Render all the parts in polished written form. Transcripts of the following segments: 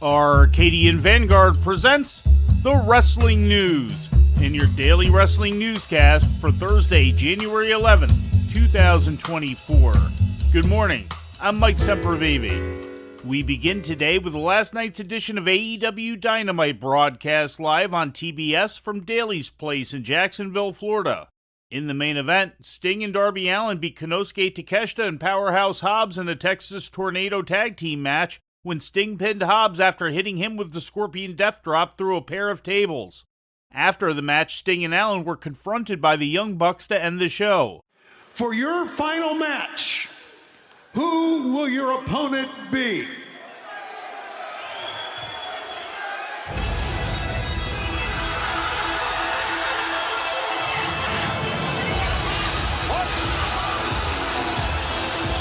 Arcadian Vanguard presents the Wrestling News in your daily wrestling newscast for Thursday, January 11th, 2024. Good morning, I'm Mike Sempervive. We begin today with last night's edition of AEW Dynamite broadcast live on TBS from Daly's Place in Jacksonville, Florida. In the main event, Sting and Darby Allin beat Konosuke Takeshita and Powerhouse Hobbs in a Texas Tornado tag team match when Sting pinned Hobbs after hitting him with the Scorpion Death Drop through a pair of tables. After the match, Sting and Allin were confronted by the Young Bucks to end the show. For your final match, who will your opponent be?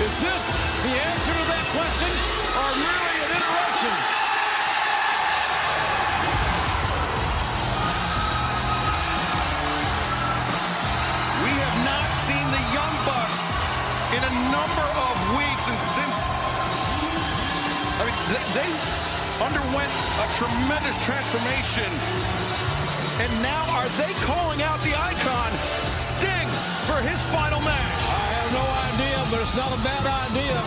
Is this the answer to that question, or merely an interruption? We have not seen the Young Bucks in a number of weeks, and they underwent a tremendous transformation, and now are they calling out the icon, Sting, for his final match? I have no idea, but it's not a bad idea.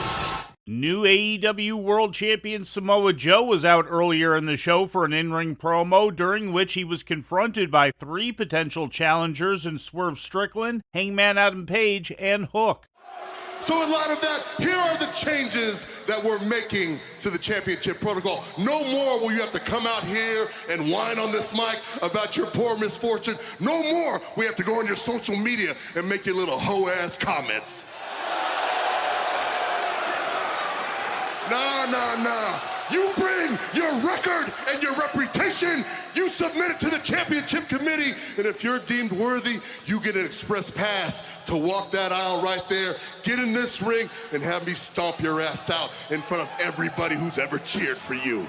New AEW World Champion Samoa Joe was out earlier in the show for an in-ring promo, during which he was confronted by three potential challengers in Swerve Strickland, Hangman Adam Page, and Hook. So in light of that, here are the changes that we're making to the championship protocol. No more will you have to come out here and whine on this mic about your poor misfortune. No more we have to go on your social media and make your little hoe-ass comments. Nah. You bring your record and your reputation, you submit it to the championship committee, and if you're deemed worthy, you get an express pass to walk that aisle right there, get in this ring, and have me stomp your ass out in front of everybody who's ever cheered for you.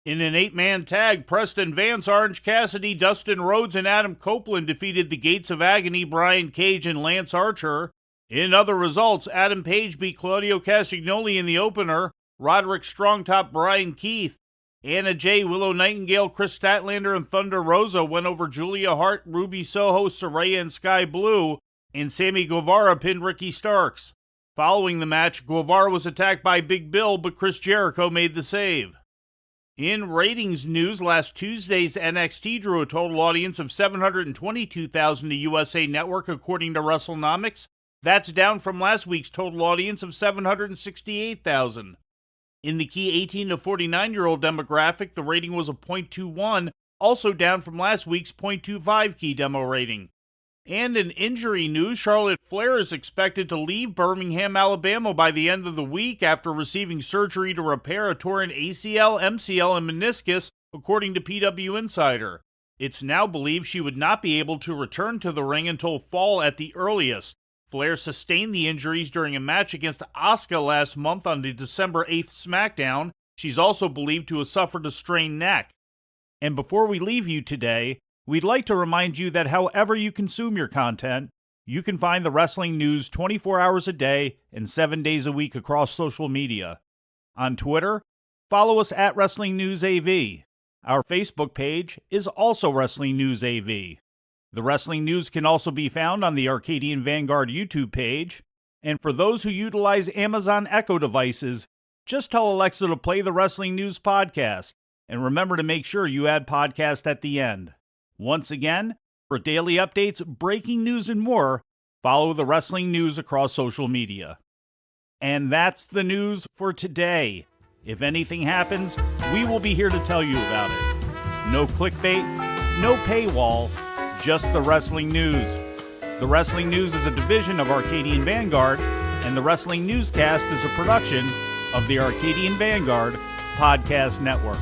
In an 8-man tag, Preston Vance, Orange Cassidy, Dustin Rhodes, and Adam Copeland defeated the Gates of Agony, Brian Cage, and Lance Archer. In other results, Adam Page beat Claudio Castagnoli in the opener, Roderick Strong topped Brian Keith, Anna Jay, Willow Nightingale, Chris Statlander, and Thunder Rosa went over Julia Hart, Ruby Soho, Saraya, and Sky Blue, and Sammy Guevara pinned Ricky Starks. Following the match, Guevara was attacked by Big Bill, but Chris Jericho made the save. In ratings news, last Tuesday's NXT drew a total audience of 722,000 to USA Network, according to WrestleNomics. That's down from last week's total audience of 768,000. In the key 18 to 49-year-old demographic, the rating was a .21, also down from last week's .25 key demo rating. And in injury news, Charlotte Flair is expected to leave Birmingham, Alabama by the end of the week after receiving surgery to repair a torn ACL, MCL, and meniscus, according to PW Insider. It's now believed she would not be able to return to the ring until fall at the earliest. Flair sustained the injuries during a match against Asuka last month on the December 8th SmackDown. She's also believed to have suffered a strained neck. And before we leave you today, we'd like to remind you that however you consume your content, you can find the wrestling news 24 hours a day and 7 days a week across social media. On Twitter, follow us at Wrestling News AV. Our Facebook page is also Wrestling News AV. The Wrestling News can also be found on the Arcadian Vanguard YouTube page, and for those who utilize Amazon Echo devices, just tell Alexa to play the Wrestling News podcast, and remember to make sure you add podcast at the end. Once again, for daily updates, breaking news, and more, follow the Wrestling News across social media. And that's the news for today. If anything happens, we will be here to tell you about it. No clickbait, no paywall, just the Wrestling News. The Wrestling News is a division of Arcadian Vanguard, and the Wrestling Newscast is a production of the Arcadian Vanguard Podcast Network.